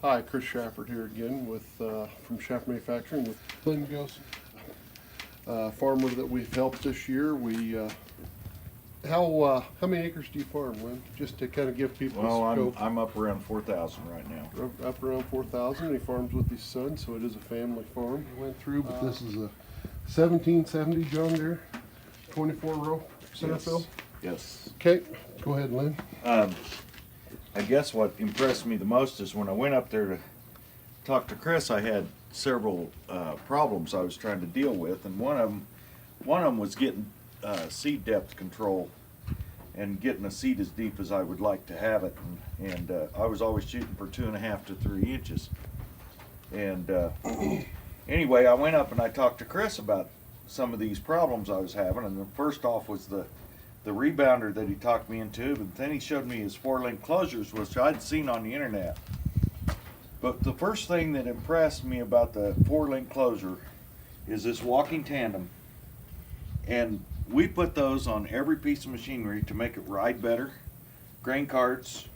Hi, Kris Schaffert here again with from Schaffert Manufacturing with Lynn Goossen, farmer that we've helped this year. How many acres do you farm, Lynn? Just to kind of give people Well, a scope. I'm up around 4,000 right now. Up around 4,000. He farms with his son, so it is a family farm. He went through, but this is a 1770 John Deere, 24 row center fill. Yes. Okay, go ahead, Lynn. I guess what impressed me the most is when I went up there to talk to Kris, I had several problems I was trying to deal with, and one of them was getting seed depth control and getting a seed as deep as I would like to have it, and I was always shooting for 2.5 to 3 inches. And anyway, I went up and I talked to Kris about some of these problems I was having, and the first off was the rebounder that he talked me into, but then he showed me his 4-link closures, which I'd seen on the internet. But the first thing that impressed me about the 4-link closure is this walking tandem. And we put those on every piece of machinery to make it ride better. Grain carts,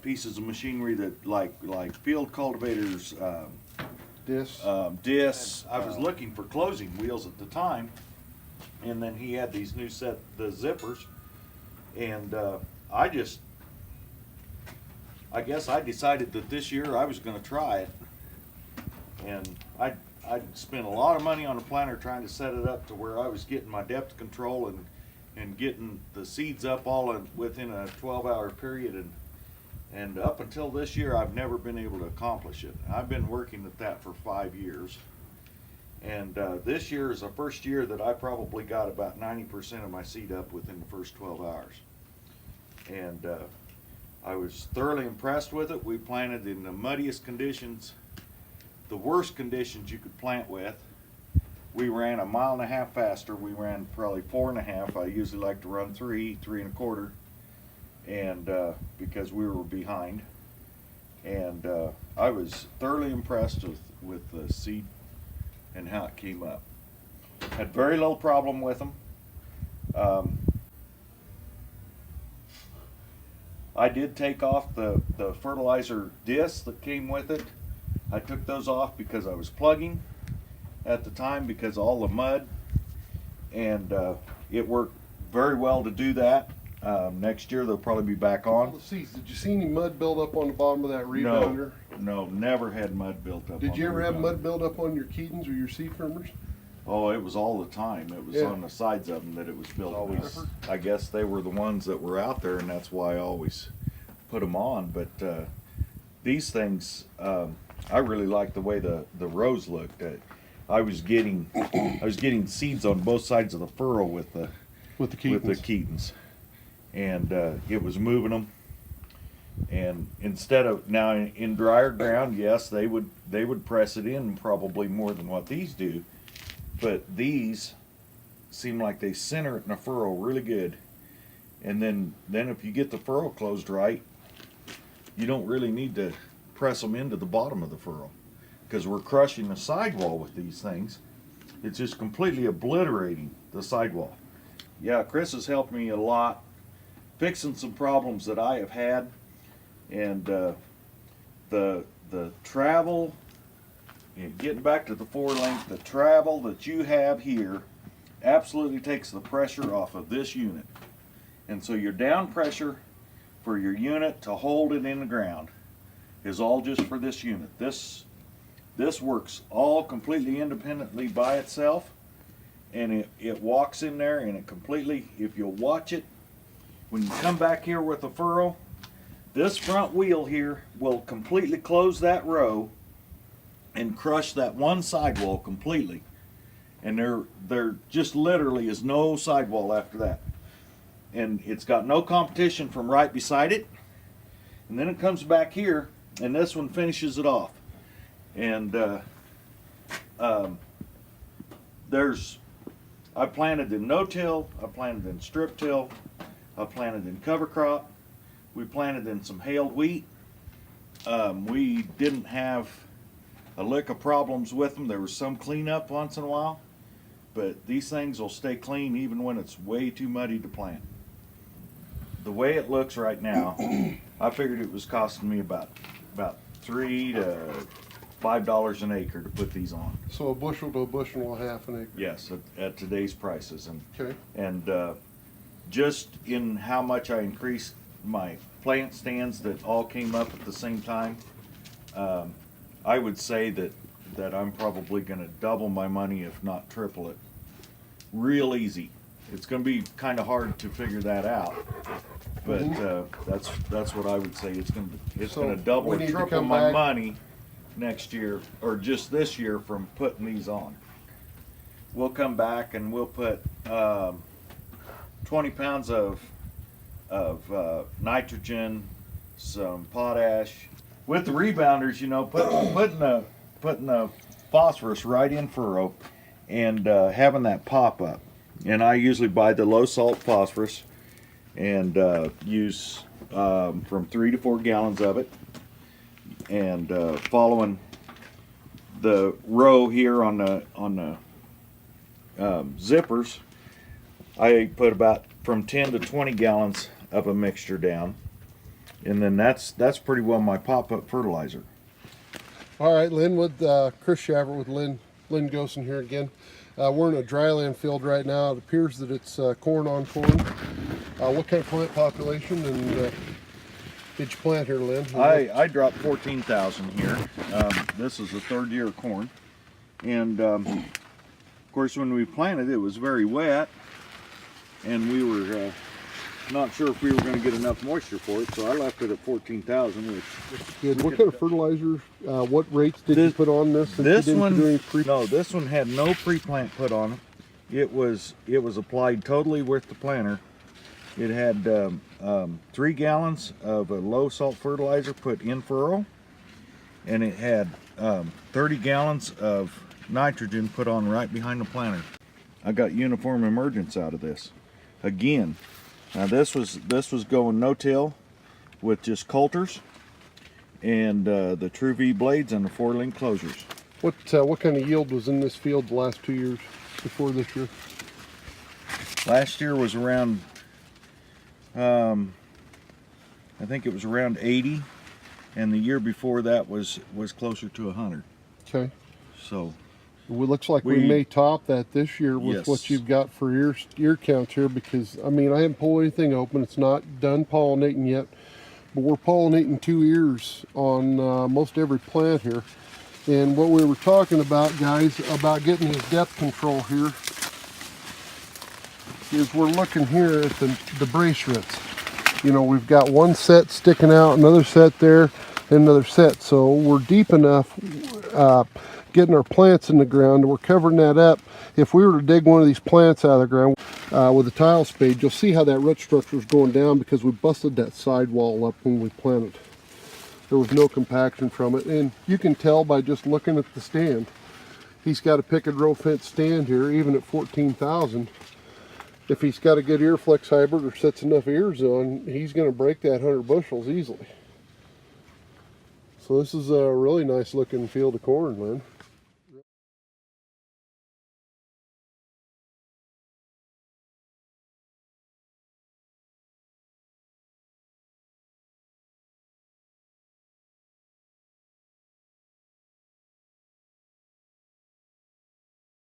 pieces of machinery that like field cultivators, discs. I was looking for closing wheels at the time. And then he had these new the zippers, and I guess I decided that this year I was going to try it, and I'd spent a lot of money on a planter trying to set it up to where I was getting my depth control and getting the seeds up all within a 12-hour period, and up until this year I've never been able to accomplish it. I've been working at that for 5 years. And this year is the first year that I probably got about 90% of my seed up within the first 12 hours. And I was thoroughly impressed with it. We planted in the muddiest conditions, the worst conditions you could plant with. We ran 1.5 miles faster. We ran probably 4.5. I usually like to run 3.25, and because we were behind. And I was thoroughly impressed with the seed and how it came up. Had very little problem with them. I did take off the fertilizer discs that came with it. I took those off because I was plugging at the time because of all the mud, and it worked very well to do that. Next year they'll probably be back on. All the seeds. Did you see any mud build up on the bottom of that rebounder? No, never had mud built up. Did you ever have mud build up on your Keatons or your seed trimmers? Oh, it was all the time. It was on the sides of them that it was built up. I guess they were the ones that were out there, and that's why I always put them on. But these things, I really like the way the rows looked. I was getting seeds on both sides of the furrow with the Keatons, and it was moving them. And instead of now in drier ground, yes, they would press it in probably more than what these do, but these seem like they center it in a furrow really good. And then if you get the furrow closed right, you don't really need to press them into the bottom of the furrow, because we're crushing the sidewall with these things. It's just completely obliterating the sidewall. Yeah, Kris has helped me a lot fixing some problems that I have had. And the travel, getting back to the 4-link, the travel that you have here absolutely takes the pressure off of this unit. And so your down pressure for your unit to hold it in the ground is all just for this unit. This works all completely independently by itself, and it walks in there, and it completely, if you'll watch it, when you come back here with the furrow, this front wheel here will completely close that row and crush that one sidewall completely. And there just literally is no sidewall after that. And it's got no competition from right beside it. And then it comes back here, and this one finishes it off. And I planted in no-till, I planted in strip-till, I planted in cover crop. We planted in some hailed wheat. We didn't have a lick of problems with them. There was some cleanup once in a while, but these things will stay clean even when it's way too muddy to plant. The way it looks right now, I figured it was costing me about $3 to $5 an acre to put these on. So a bushel to a bushel and a half an acre. Yes, at today's prices, Okay. and just in how much I increased my plant stands that all came up at the same time, I would say that I'm probably going to double my money, if not triple it. Real easy. It's going to be kind of hard to figure that out, but that's what I would say. It's going to double we or need to triple come my back. money next year, or just this year from putting these on. We'll come back and we'll put 20 pounds of nitrogen, some potash with the rebounders. You know, putting the phosphorus right in furrow and having that pop up. And I usually buy the low salt phosphorus and use from 3 to 4 gallons of it. And following the row here on the zippers, I put about from 10 to 20 gallons of a mixture down, and then that's pretty well my pop-up fertilizer. All right, Lynn, with Kris Schaffert with Lynn Goossen here again. We're in a dryland field right now. It appears that it's corn on corn. What kind of plant population and did you plant here, Lynn? I dropped 14,000 here. This is the 3rd year of corn, and of course when we planted it was very wet, and we were not sure if we were going to get enough moisture for it, so I left it at 14,000. Good. What kind of fertilizer? What rates did you put on this? This one had no pre-plant put on it. It was applied totally with the planter. It had 3 gallons of a low salt fertilizer put in furrow, and it had 30 gallons of nitrogen put on right behind the planter. I got uniform emergence out of this. Again, now this was going no-till with just coulters and the True V blades and the 4-link closures. What kind of yield was in this field the last 2 years before this year? Last year was around, I think it was around 80, and the year before that was closer to 100. Okay. So it looks like we may top that this year with what you've got for ear counts here, because I mean, I haven't pulled anything open. It's not done pollinating yet, but we're pollinating 2 ears on most every plant here. And what we were talking about, guys, about getting his depth control here, is we're looking here at the brace roots. You know, we've got one set sticking out, another set there, and another set. So we're deep enough getting our plants in the ground. We're covering that up. If we were to dig one of these plants out of the ground with a tile spade, you'll see how that root structure is going down because we busted that sidewall up when we planted. There was no compaction from it, and you can tell by just looking at the stand. He's got a picket row fence stand here, even at 14,000. If he's got a good ear flex hybrid or sets enough ears on, he's going to break that 100 bushels easily. So this is a really nice looking field of corn, man.